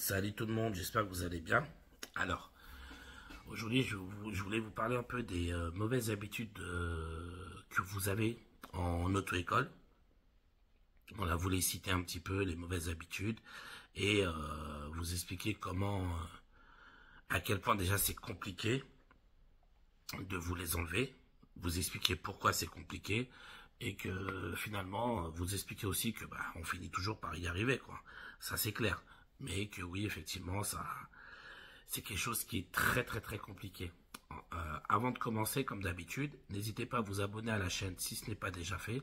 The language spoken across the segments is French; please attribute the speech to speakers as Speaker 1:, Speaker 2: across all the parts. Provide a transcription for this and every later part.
Speaker 1: Salut tout le monde, j'espère que vous allez bien. Alors, aujourd'hui, je voulais vous parler un peu des mauvaises habitudes que vous avez en auto-école. Voilà, vous les citer un petit peu, les mauvaises habitudes, et vous expliquer comment, à quel point déjà c'est compliqué de vous les enlever, vous expliquer pourquoi c'est compliqué, et que finalement, vous expliquer aussi que on finit toujours par y arriver, quoi. Ça c'est clair. Mais que oui, effectivement, c'est quelque chose qui est très très très compliqué. Avant de commencer, comme d'habitude, n'hésitez pas à vous abonner à la chaîne si ce n'est pas déjà fait,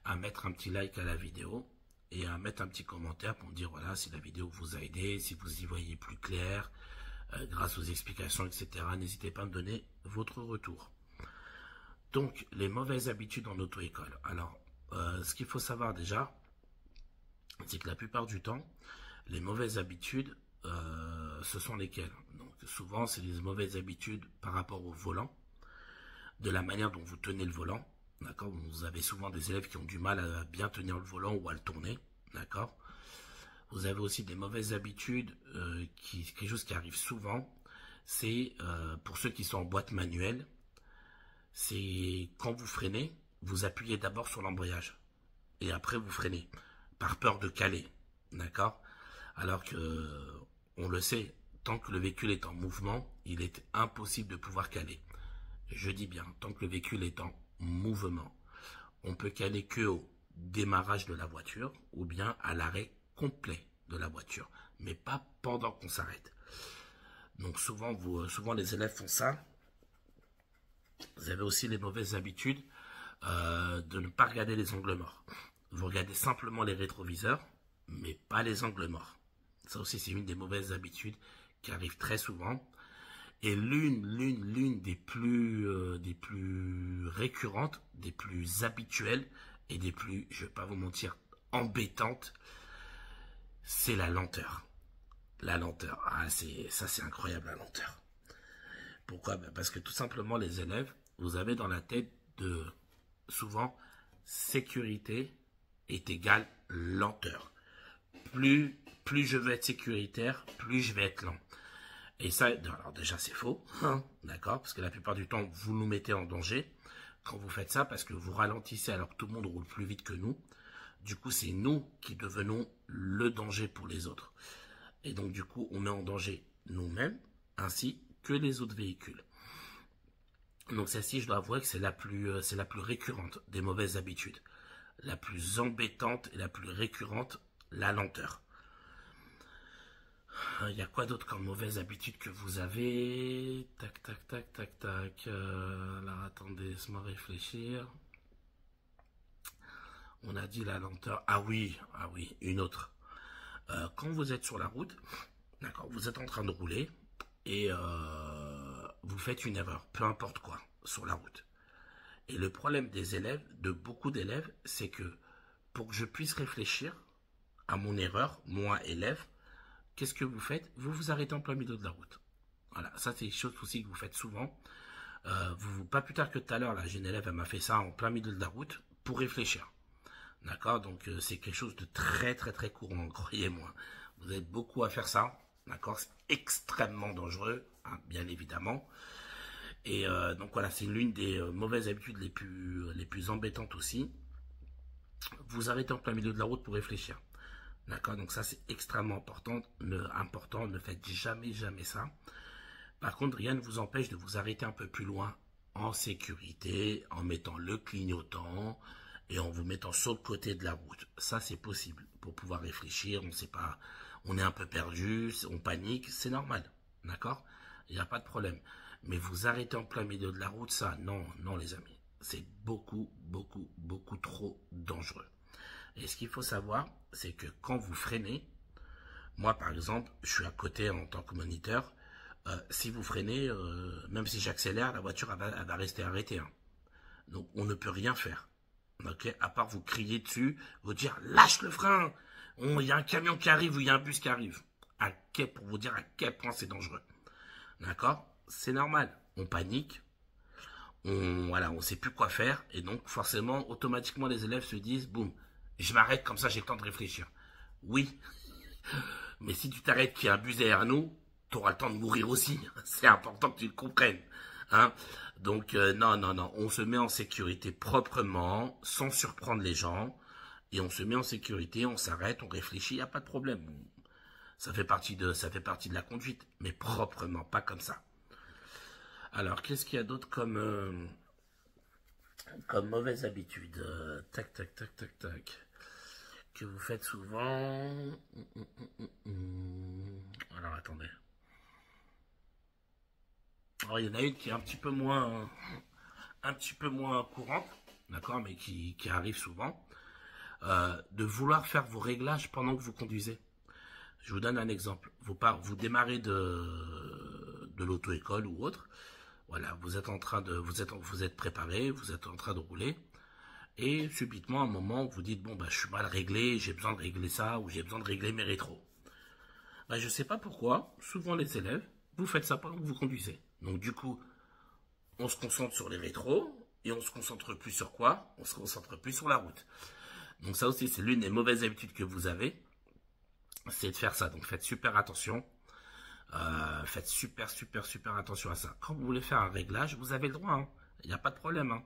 Speaker 1: à mettre un petit like à la vidéo et à mettre un petit commentaire pour me dire voilà si la vidéo vous a aidé, si vous y voyez plus clair, grâce aux explications, etc. N'hésitez pas à me donner votre retour. Donc, les mauvaises habitudes en auto-école. Alors, ce qu'il faut savoir déjà, c'est que la plupart du temps, les mauvaises habitudes, ce sont lesquelles? Donc, souvent, c'est les mauvaises habitudes par rapport au volant, de la manière dont vous tenez le volant. D'accord? Vous avez souvent des élèves qui ont du mal à bien tenir le volant ou à le tourner. D'accord? Vous avez aussi des mauvaises habitudes, quelque chose qui arrive souvent, c'est pour ceux qui sont en boîte manuelle, c'est quand vous freinez, vous appuyez d'abord sur l'embrayage et après vous freinez par peur de caler, d'accord? Alors que on le sait, tant que le véhicule est en mouvement, il est impossible de pouvoir caler. Je dis bien, tant que le véhicule est en mouvement, on peut caler que au démarrage de la voiture ou bien à l'arrêt complet de la voiture, mais pas pendant qu'on s'arrête. Donc souvent les élèves font ça. Vous avez aussi les mauvaises habitudes de ne pas regarder les angles morts. Vous regardez simplement les rétroviseurs, mais pas les angles morts. Ça aussi, c'est une des mauvaises habitudes qui arrive très souvent. Et l'une des plus récurrentes, des plus habituelles et des plus, je ne vais pas vous mentir, embêtantes, c'est la lenteur. La lenteur. Ah, c'est incroyable, la lenteur. Pourquoi? Parce que tout simplement, les élèves, vous avez dans la tête de souvent sécurité est égal lenteur. Plus je veux être sécuritaire, plus je vais être lent. Et ça, alors déjà c'est faux, hein, d'accord, parce que la plupart du temps, vous nous mettez en danger quand vous faites ça, parce que vous ralentissez alors que tout le monde roule plus vite que nous. Du coup, c'est nous qui devenons le danger pour les autres. Et donc, du coup, on met en danger nous-mêmes, ainsi que les autres véhicules. Donc, celle-ci, je dois avouer que c'est la plus récurrente des mauvaises habitudes. La plus embêtante et la plus récurrente, la lenteur. Il y a quoi d'autre comme mauvaise habitude que vous avez? Tac, tac, tac, tac, tac. Alors, attendez, laisse-moi réfléchir. On a dit la lenteur. Ah oui, une autre. Quand vous êtes sur la route, d'accord, vous êtes en train de rouler et vous faites une erreur, peu importe quoi, sur la route. Et le problème des élèves, de beaucoup d'élèves, c'est que pour que je puisse réfléchir à mon erreur, moi, élève, qu'est-ce que vous faites? Vous vous arrêtez en plein milieu de la route. Voilà, ça c'est une chose aussi que vous faites souvent. Pas plus tard que tout à l'heure, là, j'ai une élève, elle m'a fait ça en plein milieu de la route pour réfléchir. D'accord? Donc c'est quelque chose de très très très courant, croyez-moi. Vous êtes beaucoup à faire ça. D'accord? C'est extrêmement dangereux, hein, bien évidemment. Et donc voilà, c'est l'une des mauvaises habitudes les plus embêtantes aussi. Vous arrêtez en plein milieu de la route pour réfléchir. D'accord? Donc ça, c'est extrêmement important. Ne faites jamais ça. Par contre, rien ne vous empêche de vous arrêter un peu plus loin en sécurité, en mettant le clignotant et en vous mettant sur le côté de la route. Ça, c'est possible pour pouvoir réfléchir. On ne sait pas, on est un peu perdu, on panique, c'est normal. D'accord? Il n'y a pas de problème. Mais vous arrêtez en plein milieu de la route, ça, non, les amis. C'est beaucoup trop dangereux. Et ce qu'il faut savoir, c'est que quand vous freinez, moi par exemple, je suis à côté en tant que moniteur, si vous freinez, même si j'accélère, la voiture elle va rester arrêtée. Hein. Donc on ne peut rien faire. Okay? À part vous crier dessus, vous dire lâche le frein, il y a un camion qui arrive ou il y a un bus qui arrive. Pour vous dire à quel point c'est dangereux. D'accord? C'est normal. On panique. On sait plus quoi faire. Et donc forcément, automatiquement les élèves se disent boum, je m'arrête comme ça, j'ai le temps de réfléchir. Oui, Mais si tu t'arrêtes qu'il y a un bus derrière nous, tu auras le temps de mourir aussi. C'est important que tu le comprennes. Hein. Donc, non, non, non. On se met en sécurité proprement, sans surprendre les gens. Et on se met en sécurité, on s'arrête, on réfléchit, il n'y a pas de problème. Ça fait partie de la conduite, mais proprement, pas comme ça. Alors, qu'est-ce qu'il y a d'autre comme mauvaise habitude? Tac, tac, tac, tac, tac. Que vous faites souvent. Alors, attendez. Alors, il y en a une qui est un petit peu moins courante, d'accord, mais qui arrive souvent. De vouloir faire vos réglages pendant que vous conduisez. Je vous donne un exemple. Vous démarrez de l'auto-école ou autre. Voilà, vous êtes préparé, vous êtes en train de rouler. Et subitement, à un moment, vous dites, bon, bah, je suis mal réglé, j'ai besoin de régler ça, ou j'ai besoin de régler mes rétros. Bah, je ne sais pas pourquoi, souvent les élèves, vous faites ça pendant que vous conduisez. Donc du coup, on se concentre sur les rétros, et on se concentre plus sur quoi? On se concentre plus sur la route. Donc ça aussi, c'est l'une des mauvaises habitudes que vous avez, c'est de faire ça. Donc faites super attention. Faites super attention à ça. Quand vous voulez faire un réglage, vous avez le droit. Hein. Il n'y a pas de problème. Hein.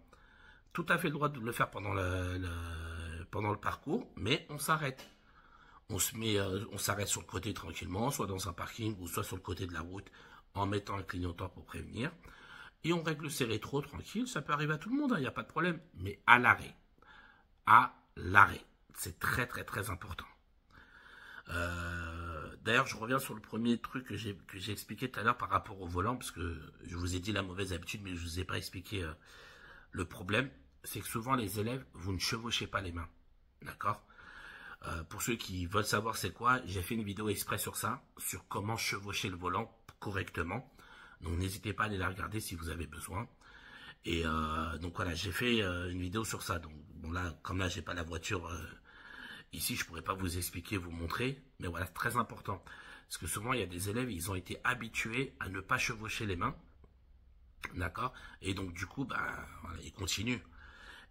Speaker 1: Tout à fait le droit de le faire pendant le parcours, mais on s'arrête. On s'arrête sur le côté tranquillement, soit dans un parking ou soit sur le côté de la route, en mettant un clignotant pour prévenir. Et on règle ses rétros tranquille. Ça peut arriver à tout le monde. Il n'y a pas de problème. Mais à l'arrêt. À l'arrêt. C'est très important. D'ailleurs, je reviens sur le premier truc que j'ai expliqué tout à l'heure par rapport au volant, parce que je vous ai dit la mauvaise habitude, mais je ne vous ai pas expliqué le problème. C'est que souvent, les élèves, vous ne chevauchez pas les mains. D'accord? Pour ceux qui veulent savoir c'est quoi, j'ai fait une vidéo exprès sur ça, sur comment chevaucher le volant correctement. Donc, n'hésitez pas à aller la regarder si vous avez besoin. Et donc voilà, j'ai fait une vidéo sur ça. Donc bon là, comme là j'ai pas la voiture ici, je pourrais pas vous expliquer, vous montrer. Mais voilà, c'est très important. Parce que souvent il y a des élèves, ils ont été habitués à ne pas chevaucher les mains. D'accord? Et donc du coup, bah, voilà, ils continuent.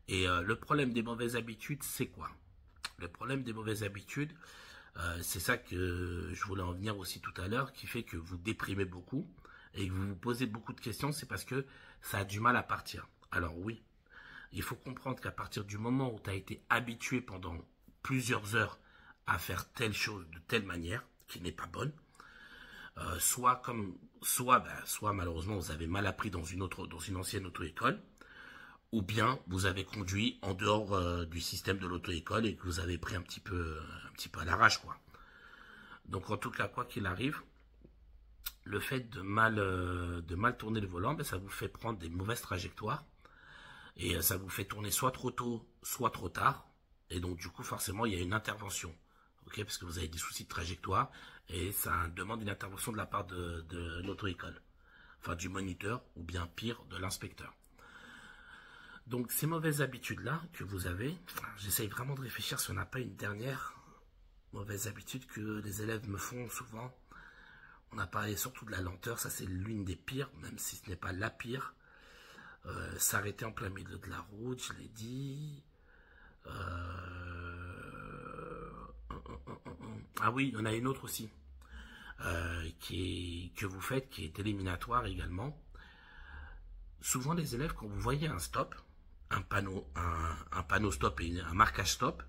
Speaker 1: Et le problème des mauvaises habitudes, c'est quoi? Le problème des mauvaises habitudes, c'est ça que je voulais en venir aussi tout à l'heure, qui fait que vous déprimez beaucoup et que vous vous posez beaucoup de questions, c'est parce que ça a du mal à partir. Alors oui, il faut comprendre qu'à partir du moment où tu as été habitué pendant plusieurs heures à faire telle chose de telle manière, qui n'est pas bonne, soit malheureusement vous avez mal appris dans une ancienne auto-école, ou bien vous avez conduit en dehors du système de l'auto-école et que vous avez pris un petit peu à l'arrache, quoi. Donc en tout cas, quoi qu'il arrive, le fait de mal tourner le volant, ben, ça vous fait prendre des mauvaises trajectoires et ça vous fait tourner soit trop tôt, soit trop tard. Et donc du coup, forcément, il y a une intervention, ok, parce que vous avez des soucis de trajectoire et ça demande une intervention de la part de l'auto-école, enfin du moniteur ou bien pire de l'inspecteur. Donc ces mauvaises habitudes-là que vous avez, j'essaye vraiment de réfléchir si on n'a pas une dernière mauvaise habitude que les élèves me font souvent. On a parlé surtout de la lenteur, ça c'est l'une des pires, même si ce n'est pas la pire. S'arrêter en plein milieu de la route, je l'ai dit. Ah oui, il y en a une autre aussi, que vous faites, qui est éliminatoire également. Souvent les élèves, quand vous voyez un stop, un panneau stop et un marquage stop,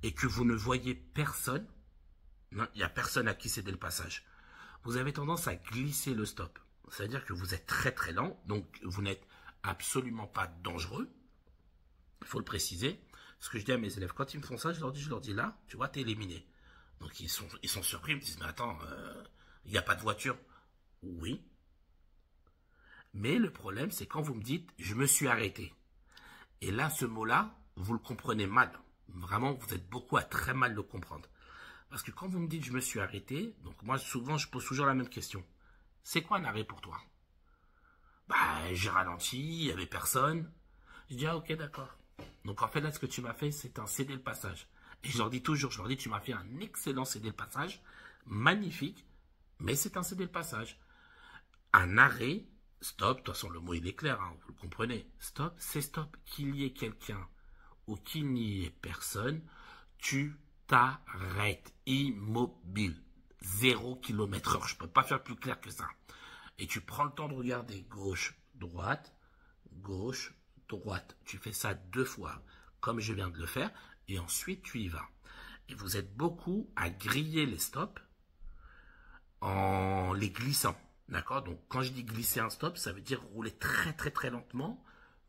Speaker 1: et que vous ne voyez personne, il n'y a personne à qui céder le passage, vous avez tendance à glisser le stop. C'est-à-dire que vous êtes très lent, donc vous n'êtes absolument pas dangereux. Il faut le préciser. Ce que je dis à mes élèves, quand ils me font ça, je leur dis là, tu vois, t'es éliminé. Donc ils sont surpris, ils me disent, mais attends, il n'y a pas de voiture. Oui. Mais le problème, c'est quand vous me dites, je me suis arrêté. Et là, ce mot-là, vous le comprenez mal. Vraiment, vous êtes beaucoup à très mal le comprendre. Parce que quand vous me dites je me suis arrêté, donc moi souvent je pose toujours la même question. C'est quoi un arrêt pour toi? Bah j'ai ralenti, il n'y avait personne. Je dis ah ok d'accord. Donc en fait là ce que tu m'as fait c'est un céder le passage. Et je leur dis toujours, tu m'as fait un excellent céder le passage, magnifique, mais c'est un céder le passage. Un arrêt, stop, de toute façon le mot il est clair, hein, vous le comprenez. Stop, c'est stop. Qu'il y ait quelqu'un ou qu'il n'y ait personne, tu t'arrêtes, immobile. 0 km/h. Je ne peux pas faire plus clair que ça. Et tu prends le temps de regarder gauche, droite, gauche, droite. Tu fais ça 2 fois, comme je viens de le faire, et ensuite tu y vas. Et vous êtes beaucoup à griller les stops en les glissant. D'accord? Donc quand je dis glisser un stop, ça veut dire rouler très très très lentement.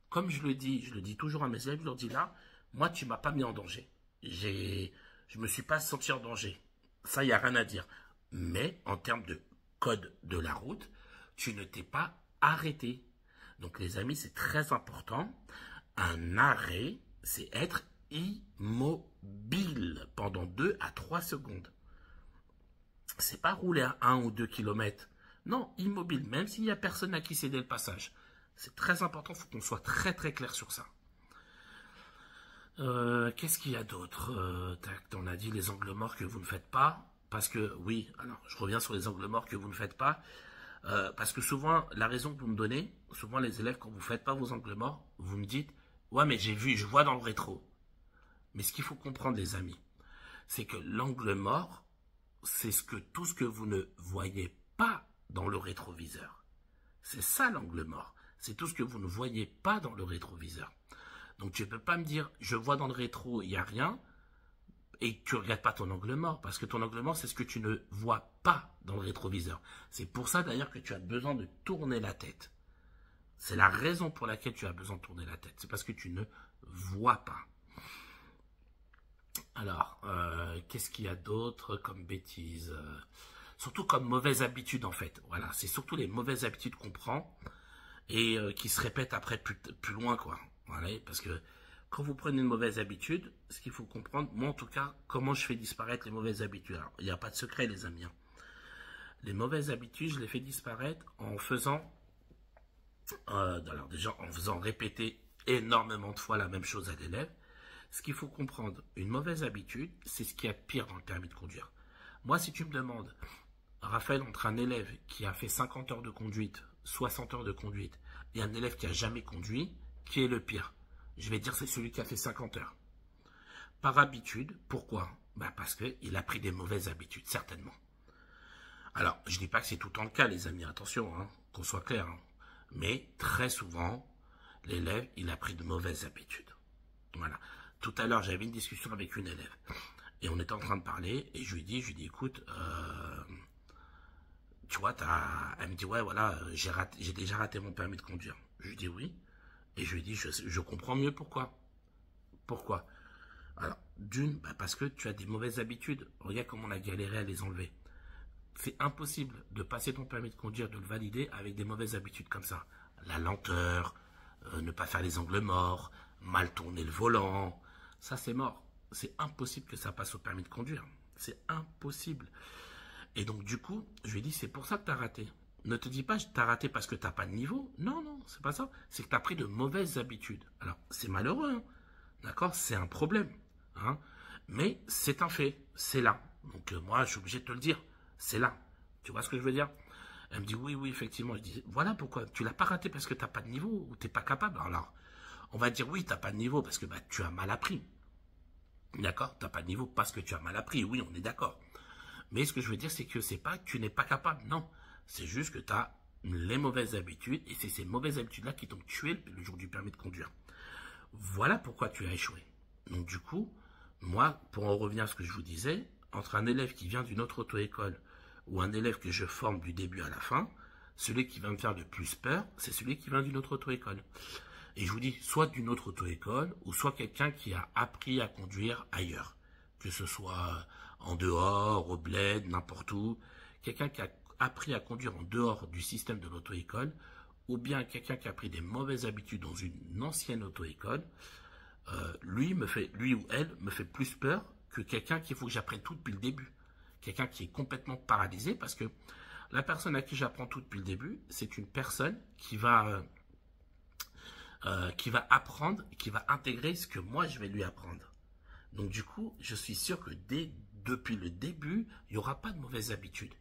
Speaker 1: Comme je le dis toujours à mes élèves, je leur dis là, moi tu m'as pas mis en danger. Je me suis pas senti en danger. Ça, il n'y a rien à dire. Mais en termes de code de la route, tu ne t'es pas arrêté. Donc les amis, c'est très important. Un arrêt, c'est être immobile pendant 2 à 3 secondes. C'est pas rouler à 1 ou 2 km. Non, immobile, même s'il n'y a personne à qui céder le passage. C'est très important, il faut qu'on soit très très clair sur ça. Qu'est-ce qu'il y a d'autre? On a dit les angles morts que vous ne faites pas. Parce que, oui, alors je reviens sur les angles morts que vous ne faites pas. Parce que souvent, la raison que vous me donnez, souvent les élèves, quand vous ne faites pas vos angles morts, vous me dites, ouais mais j'ai vu, je vois dans le rétro. Mais ce qu'il faut comprendre les amis, c'est que l'angle mort, c'est tout ce que vous ne voyez pas dans le rétroviseur. C'est ça l'angle mort. C'est tout ce que vous ne voyez pas dans le rétroviseur. Donc tu ne peux pas me dire, je vois dans le rétro, il n'y a rien, et tu ne regardes pas ton angle mort, parce que ton angle mort, c'est ce que tu ne vois pas dans le rétroviseur. C'est pour ça d'ailleurs que tu as besoin de tourner la tête. C'est la raison pour laquelle tu as besoin de tourner la tête. C'est parce que tu ne vois pas. Alors, qu'est-ce qu'il y a d'autre comme bêtises? Surtout comme mauvaise habitude en fait. Voilà, c'est surtout les mauvaises habitudes qu'on prend et qui se répètent après plus loin quoi. Voilà, parce que quand vous prenez une mauvaise habitude, ce qu'il faut comprendre, moi en tout cas, comment je fais disparaître les mauvaises habitudes. Alors, il n'y a pas de secret les amis. Hein. Les mauvaises habitudes, je les fais disparaître en faisant, alors déjà en faisant répéter énormément de fois la même chose à l'élève. Ce qu'il faut comprendre, une mauvaise habitude, c'est ce qu'il y a de pire dans le permis de conduire. Moi, si tu me demandes, Raphaël, entre un élève qui a fait 50 heures de conduite, 60 heures de conduite, et un élève qui n'a jamais conduit, qui est le pire? Je vais dire c'est celui qui a fait 50 heures. Par habitude, pourquoi? Parce qu'il a pris des mauvaises habitudes, certainement. Alors, je ne dis pas que c'est tout le temps le cas, les amis, attention, hein, qu'on soit clair. Hein. Mais très souvent, l'élève, il a pris de mauvaises habitudes. Voilà. Tout à l'heure, j'avais une discussion avec une élève. Et on était en train de parler, et je lui dis, écoute, tu vois, elle me dit, ouais, voilà, j'ai déjà raté mon permis de conduire. Je lui dis oui. Et je lui dis, je comprends mieux pourquoi. Pourquoi? Alors, d'une, parce que tu as des mauvaises habitudes. Regarde comment on a galéré à les enlever. C'est impossible de passer ton permis de conduire, de le valider avec des mauvaises habitudes comme ça. La lenteur, ne pas faire les angles morts, mal tourner le volant. Ça, c'est mort. C'est impossible que ça passe au permis de conduire. C'est impossible. Et donc, du coup, je lui ai dit, c'est pour ça que tu as raté. Ne te dis pas, tu as raté parce que tu n'as pas de niveau. Non, non, c'est pas ça. C'est que tu as pris de mauvaises habitudes. Alors, c'est malheureux, hein. D'accord? C'est un problème. Hein, mais c'est un fait. C'est là. Donc, moi, je suis obligé de te le dire. C'est là. Tu vois ce que je veux dire? Elle me dit, oui, oui, effectivement. Je dis, voilà pourquoi. Tu l'as pas raté parce que tu n'as pas de niveau ou tu n'es pas capable. Alors, on va dire, oui, tu n'as pas de niveau parce que tu as mal appris. D'accord? Tu n'as pas de niveau parce que tu as mal appris. Oui, on est d'accord. Mais ce que je veux dire, c'est que c'est pas que tu n'es pas capable. Non. C'est juste que tu as les mauvaises habitudes et c'est ces mauvaises habitudes-là qui t'ont tué le jour du permis de conduire. Voilà pourquoi tu as échoué. Donc du coup, moi, pour en revenir à ce que je vous disais, entre un élève qui vient d'une autre auto-école ou un élève que je forme du début à la fin, celui qui va me faire le plus peur, c'est celui qui vient d'une autre auto-école. Et je vous dis, soit d'une autre auto-école, ou soit quelqu'un qui a appris à conduire ailleurs. Que ce soit en dehors, au bled, n'importe où. Quelqu'un qui a appris à conduire en dehors du système de l'auto-école, ou bien quelqu'un qui a pris des mauvaises habitudes dans une ancienne auto-école, lui ou elle me fait plus peur que quelqu'un qu'il faut que j'apprenne tout depuis le début. Quelqu'un qui est complètement paralysé, parce que la personne à qui j'apprends tout depuis le début, c'est une personne qui va apprendre, qui va intégrer ce que moi je vais lui apprendre. Donc du coup, je suis sûr que depuis le début, il n'y aura pas de mauvaises habitudes.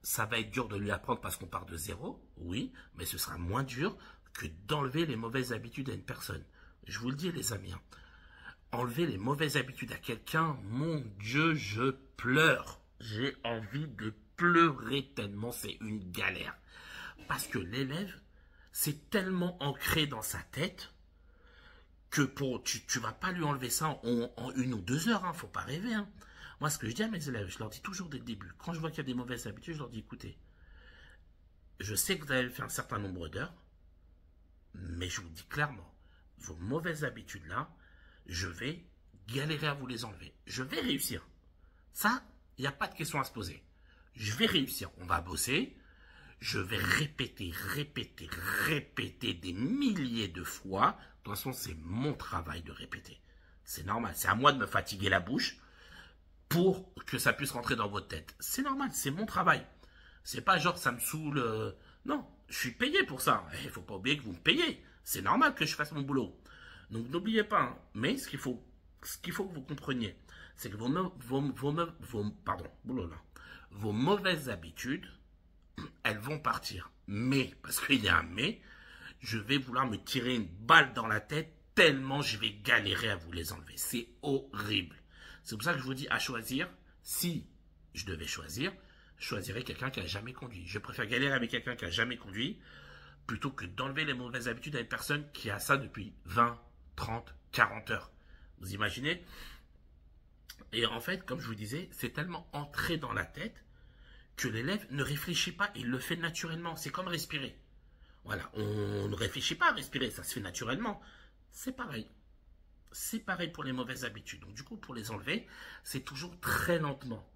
Speaker 1: Ça va être dur de lui apprendre parce qu'on part de zéro, oui, mais ce sera moins dur que d'enlever les mauvaises habitudes à une personne. Je vous le dis les amis, enlever les mauvaises habitudes à quelqu'un, mon Dieu, je pleure. j'ai envie de pleurer tellement c'est une galère. Parce que l'élève, c'est tellement ancré dans sa tête que tu vas pas lui enlever ça en 1 ou 2 heures, hein, faut pas rêver. Hein. Moi, ce que je dis à mes élèves, je leur dis toujours dès le début, quand je vois qu'il y a des mauvaises habitudes, je leur dis, écoutez, je sais que vous avez fait un certain nombre d'heures, mais je vous dis clairement, vos mauvaises habitudes-là, je vais galérer à vous les enlever. Je vais réussir. Ça, il n'y a pas de question à se poser. Je vais réussir. On va bosser. Je vais répéter des milliers de fois. De toute façon, c'est mon travail de répéter. C'est normal. C'est à moi de me fatiguer la bouche pour que ça puisse rentrer dans votre tête. C'est normal. C'est mon travail. C'est pas genre ça me saoule. Non, je suis payé pour ça. Il ne faut pas oublier que vous me payez. C'est normal que je fasse mon boulot. Donc n'oubliez pas. Hein. Mais ce qu'il faut que vous compreniez, c'est que vos mauvaises habitudes, elles vont partir. Mais, parce qu'il y a un mais, je vais vouloir me tirer une balle dans la tête tellement je vais galérer à vous les enlever. C'est horrible. C'est pour ça que je vous dis à choisir. Si je devais choisir, je choisirais quelqu'un qui n'a jamais conduit. Je préfère galérer avec quelqu'un qui n'a jamais conduit plutôt que d'enlever les mauvaises habitudes à une personne qui a ça depuis 20, 30, 40 heures. Vous imaginez? Et en fait, comme je vous disais, c'est tellement entré dans la tête que l'élève ne réfléchit pas, il le fait naturellement. C'est comme respirer. Voilà, on ne réfléchit pas à respirer, ça se fait naturellement. C'est pareil. C'est pareil pour les mauvaises habitudes. Donc du coup, pour les enlever, c'est toujours très lentement.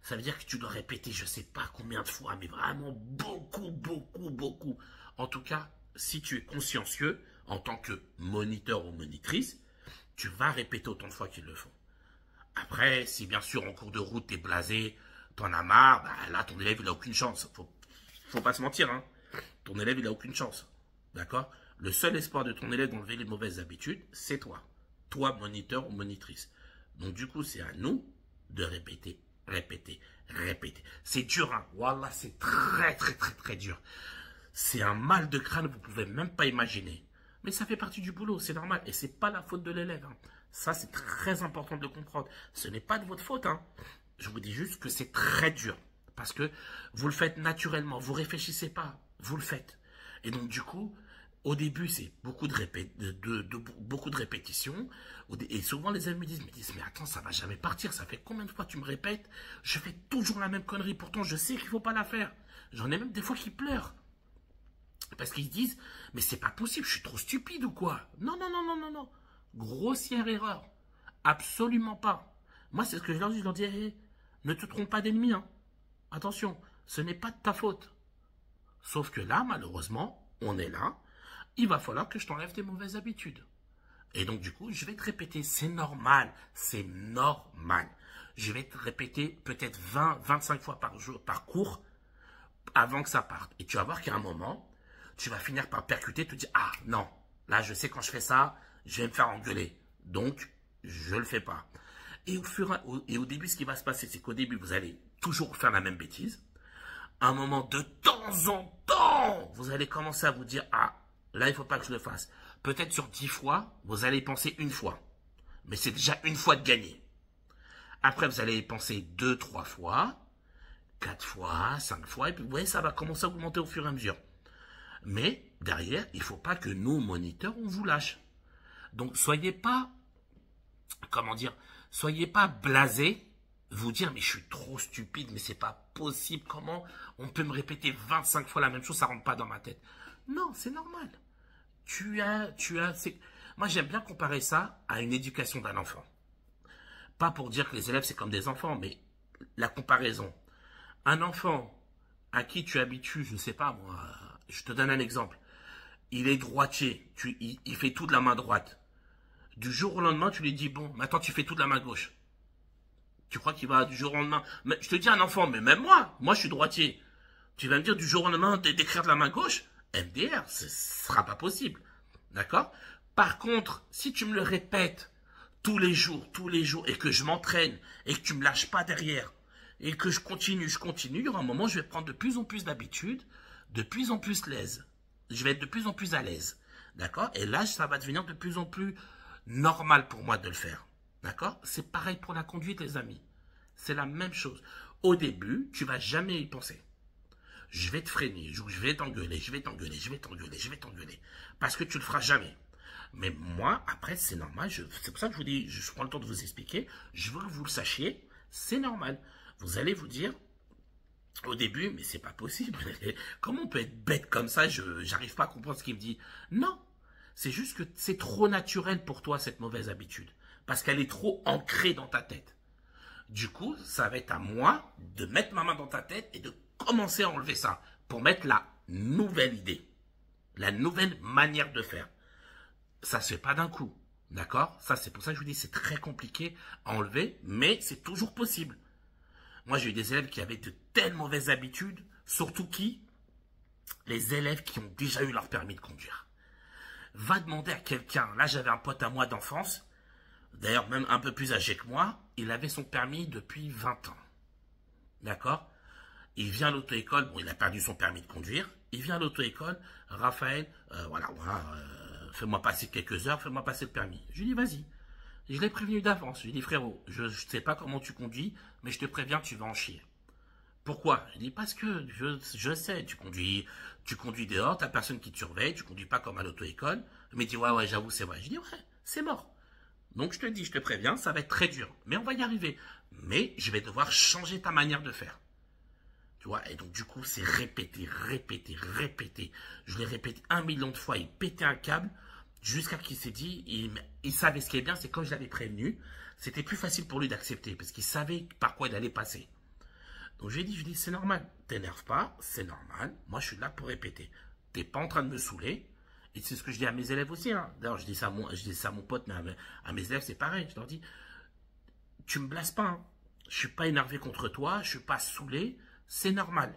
Speaker 1: Ça veut dire que tu dois répéter, je ne sais pas combien de fois, mais vraiment beaucoup. En tout cas, si tu es consciencieux, en tant que moniteur ou monitrice, tu vas répéter autant de fois qu'ils le font. Après, si bien sûr en cours de route t'es blasé, t'en as marre, bah là ton élève il a aucune chance. Faut pas se mentir, hein. Ton élève il a aucune chance. D'accord? Le seul espoir de ton élève d'enlever les mauvaises habitudes, c'est toi. Toi, moniteur ou monitrice. Donc du coup, c'est à nous de répéter. C'est dur, hein. Wallah, c'est très dur. C'est un mal de crâne, vous pouvez même pas imaginer. Mais ça fait partie du boulot, c'est normal. Et c'est pas la faute de l'élève. Hein. Ça, c'est très important de le comprendre. Ce n'est pas de votre faute. Hein. Je vous dis juste que c'est très dur. Parce que vous le faites naturellement. Vous ne réfléchissez pas. Vous le faites. Et donc, du coup, au début, c'est beaucoup de répétitions. Et souvent, les élèves me disent, mais attends, ça va jamais partir. Ça fait combien de fois tu me répètes? Je fais toujours la même connerie. Pourtant, je sais qu'il ne faut pas la faire. J'en ai même des fois qui pleurent. Parce qu'ils se disent, mais c'est pas possible, je suis trop stupide ou quoi? Non. Grossière erreur. Absolument pas. Moi, c'est ce que je leur dis. Je leur dis, hey, ne te trompe pas d'ennemi. Hein. Attention, ce n'est pas de ta faute. Sauf que là, malheureusement, on est là. Il va falloir que je t'enlève tes mauvaises habitudes. Et donc, du coup, je vais te répéter. C'est normal. C'est normal. Je vais te répéter peut-être 20, 25 fois par jour, par cours, avant que ça parte. Et tu vas voir qu'à un moment, tu vas finir par percuter, te dire, ah non, là je sais quand je fais ça, je vais me faire engueuler. Donc, je ne le fais pas. Et au début, ce qui va se passer, c'est qu'au début, vous allez toujours faire la même bêtise. À un moment, de temps en temps, vous allez commencer à vous dire, ah, là, il ne faut pas que je le fasse. Peut-être sur 10 fois, vous allez y penser une fois. Mais c'est déjà une fois de gagné. Après, vous allez y penser 2, 3 fois, 4 fois, 5 fois, et puis vous voyez, ça va commencer à augmenter au fur et à mesure. Mais derrière, il ne faut pas que nous, moniteurs, on vous lâche. Donc, soyez pas blasés, vous dire, mais je suis trop stupide, mais c'est pas possible, comment on peut me répéter 25 fois la même chose, ça rentre pas dans ma tête. Non, c'est normal. Moi, j'aime bien comparer ça à une éducation d'un enfant. Pas pour dire que les élèves, c'est comme des enfants, mais la comparaison. Un enfant à qui tu habitues, je ne sais pas moi, je te donne un exemple. Il est droitier, il fait tout de la main droite. Du jour au lendemain, tu lui dis, bon, maintenant tu fais tout de la main gauche. Tu crois qu'il va du jour au lendemain? Mais je te dis un enfant, mais même moi je suis droitier. Tu vas me dire du jour au lendemain d'écrire de la main gauche? MDR, ce ne sera pas possible. D'accord? Par contre, si tu me le répètes tous les jours, et que je m'entraîne, et que tu ne me lâches pas derrière, et que je continue, il y aura un moment où je vais prendre de plus en plus d'habitude, de plus en plus l'aise. Je vais être de plus en plus à l'aise. D'accord? Et là, ça va devenir de plus en plus normal pour moi de le faire. D'accord? C'est pareil pour la conduite, les amis. C'est la même chose. Au début, tu vas jamais y penser. Je vais te freiner, je vais t'engueuler, je vais t'engueuler, je vais t'engueuler, je vais t'engueuler. Parce que tu le feras jamais. Mais moi, après, c'est normal. C'est pour ça que je vous dis, je prends le temps de vous expliquer. Je veux que vous le sachiez, c'est normal. Vous allez vous dire, au début, mais c'est pas possible. Comment on peut être bête comme ça? J'arrive pas à comprendre ce qu'il me dit. Non, c'est juste que c'est trop naturel pour toi, cette mauvaise habitude. Parce qu'elle est trop ancrée dans ta tête. Du coup, ça va être à moi de mettre ma main dans ta tête et de commencer à enlever ça. Pour mettre la nouvelle idée. La nouvelle manière de faire. Ça se fait pas d'un coup. D'accord? Ça, c'est pour ça que je vous dis, c'est très compliqué à enlever, mais c'est toujours possible. Moi, j'ai eu des élèves qui avaient de telles mauvaises habitudes, surtout les élèves qui ont déjà eu leur permis de conduire. Va demander à quelqu'un. Là, j'avais un pote à moi d'enfance, d'ailleurs même un peu plus âgé que moi, il avait son permis depuis 20 ans. D'accord? Il vient à l'auto-école, bon, il a perdu son permis de conduire, il vient à l'auto-école, Raphaël, fais-moi passer quelques heures, fais-moi passer le permis. Je lui dis, vas-y. Je l'ai prévenu d'avance. Je lui dis, frérot, je ne sais pas comment tu conduis, mais je te préviens, tu vas en chier. Pourquoi? Je dis, parce que je sais, tu conduis dehors, t'as personne qui te surveille, tu conduis pas comme à l'auto-école. Il me dit, ouais, j'avoue, c'est vrai. Je dis, ouais, c'est mort. Donc je te dis, je te préviens, ça va être très dur. Mais on va y arriver. Mais je vais devoir changer ta manière de faire. Tu vois, et donc du coup, c'est répéter. Je l'ai répété 1 million de fois, il pétait un câble. Jusqu'à qu'il s'est dit, il savait ce qui est bien, c'est quand je l'avais prévenu, c'était plus facile pour lui d'accepter, parce qu'il savait par quoi il allait passer. Donc je lui ai dit, c'est normal, t'énerve pas, c'est normal, moi je suis là pour répéter. T'es pas en train de me saouler, et c'est ce que je dis à mes élèves aussi, hein. D'ailleurs je dis ça à mon pote, mais à mes élèves c'est pareil, je leur dis, tu me blasses pas, hein. Je suis pas énervé contre toi, je suis pas saoulé, c'est normal.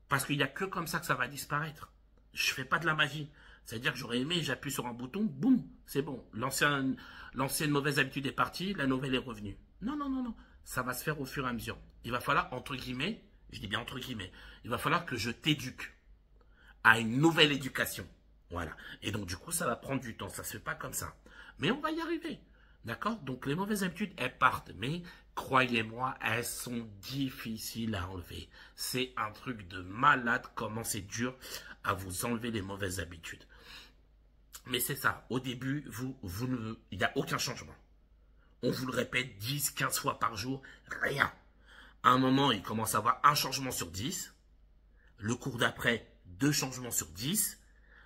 Speaker 1: Parce qu'il n'y a que comme ça que ça va disparaître. Je fais pas de la magie. C'est-à-dire que j'aurais aimé, j'appuie sur un bouton, boum, c'est bon. L'ancienne mauvaise habitude est partie, la nouvelle est revenue. Non. Ça va se faire au fur et à mesure. Il va falloir, entre guillemets, je dis bien entre guillemets, il va falloir que je t'éduque à une nouvelle éducation. Voilà. Et donc, du coup, ça va prendre du temps. Ça se fait pas comme ça. Mais on va y arriver. D'accord? Donc, les mauvaises habitudes, elles partent. Mais, croyez-moi, elles sont difficiles à enlever. C'est un truc de malade comment c'est dur à vous enlever les mauvaises habitudes. Mais c'est ça, au début, il n'y a aucun changement. On vous le répète 10, 15 fois par jour, rien. À un moment, il commence à avoir un changement sur 10. Le cours d'après, 2 changements sur 10.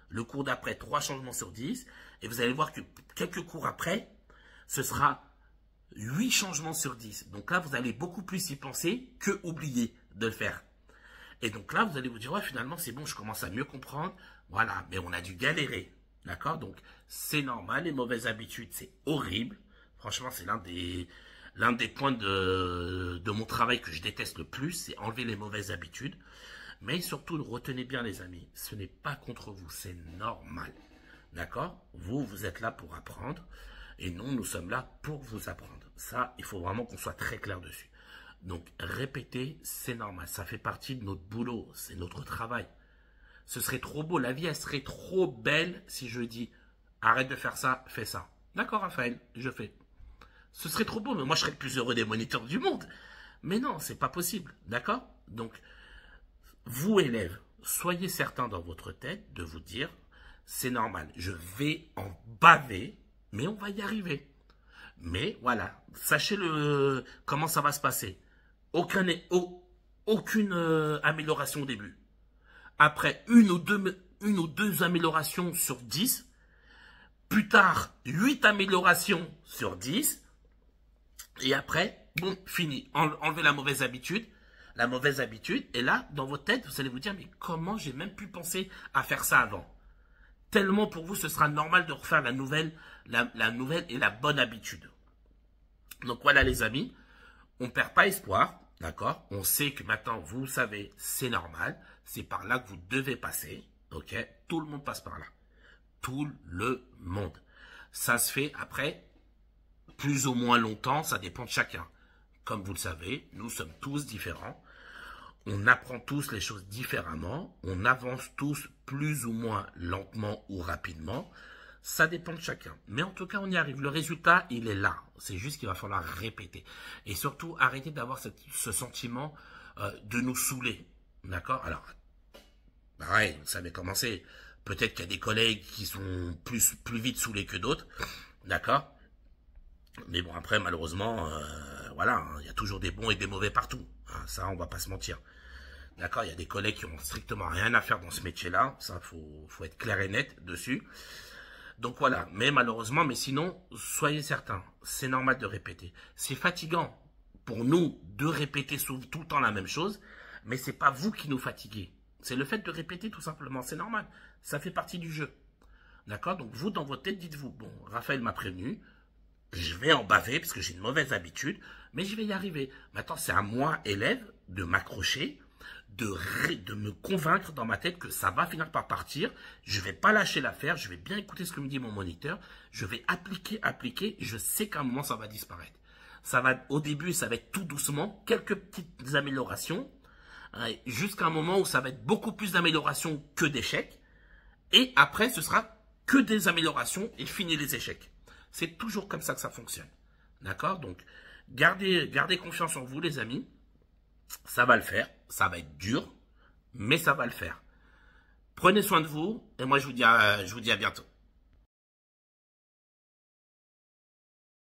Speaker 1: Le cours d'après, 3 changements sur 10. Et vous allez voir que quelques cours après, ce sera 8 changements sur 10. Donc là, vous allez beaucoup plus y penser que oublier de le faire. Et donc là, vous allez vous dire, ouais, finalement, c'est bon, je commence à mieux comprendre. Voilà, mais on a dû galérer. D'accord? Donc, c'est normal, les mauvaises habitudes, c'est horrible. Franchement, c'est l'un des points de mon travail que je déteste le plus, c'est enlever les mauvaises habitudes. Mais surtout, retenez bien, les amis, ce n'est pas contre vous, c'est normal. D'accord? Vous êtes là pour apprendre, et nous sommes là pour vous apprendre. Ça, il faut vraiment qu'on soit très clair dessus. Donc, répéter, c'est normal. Ça fait partie de notre boulot. C'est notre travail. Ce serait trop beau. La vie, elle serait trop belle si je dis, arrête de faire ça, fais ça. D'accord, Raphaël, je fais. Ce serait trop beau, mais moi, je serais le plus heureux des moniteurs du monde. Mais non, c'est pas possible. D'accord? Donc, vous, élèves, soyez certains dans votre tête de vous dire, c'est normal. Je vais en baver, mais on va y arriver. Mais voilà, sachez comment ça va se passer. Aucune amélioration au début. Après, une ou deux améliorations sur 10. Plus tard, 8 améliorations sur 10. Et après, bon, fini. Enlevez la mauvaise habitude. Et là, dans votre tête, vous allez vous dire, mais comment j'ai même pu penser à faire ça avant? Tellement pour vous, ce sera normal de refaire la nouvelle et la bonne habitude. Donc voilà, les amis, on ne perd pas espoir. D'accord? On sait que maintenant, vous savez, c'est normal. C'est par là que vous devez passer. Ok? Tout le monde passe par là. Tout le monde. Ça se fait après plus ou moins longtemps. Ça dépend de chacun. Comme vous le savez, nous sommes tous différents. On apprend tous les choses différemment. On avance tous plus ou moins lentement ou rapidement. Ça dépend de chacun. Mais en tout cas, on y arrive. Le résultat, il est là. C'est juste qu'il va falloir répéter. Et surtout, arrêter d'avoir ce sentiment de nous saouler. D'accord? Alors, pareil, vous savez comment c'est. Peut-être qu'il y a des collègues qui sont plus vite saoulés que d'autres. D'accord? Mais bon, après, malheureusement, voilà, hein, il y a toujours des bons et des mauvais partout. Hein, ça, on va pas se mentir. D'accord? Il y a des collègues qui ont strictement rien à faire dans ce métier-là. Ça, faut être clair et net dessus. Donc voilà, mais malheureusement, mais sinon, soyez certains, c'est normal de répéter. C'est fatigant pour nous de répéter tout le temps la même chose, mais c'est pas vous qui nous fatiguez. C'est le fait de répéter tout simplement, c'est normal. Ça fait partie du jeu. D'accord? Donc vous, dans votre tête, dites-vous, bon, Raphaël m'a prévenu, je vais en baver parce que j'ai une mauvaise habitude, mais je vais y arriver. Maintenant, c'est à moi, élève, de m'accrocher, de me convaincre dans ma tête que ça va finir par partir, je vais pas lâcher l'affaire, je vais bien écouter ce que me dit mon moniteur, je vais appliquer, je sais qu'à un moment ça va disparaître. Ça va, au début, ça va être tout doucement, quelques petites améliorations, hein, jusqu'à un moment où ça va être beaucoup plus d'améliorations que d'échecs, et après ce sera que des améliorations et fini les échecs. C'est toujours comme ça que ça fonctionne. D'accord? Donc, gardez confiance en vous les amis. Ça va le faire, ça va être dur, mais ça va le faire. Prenez soin de vous, et moi je vous dis à bientôt.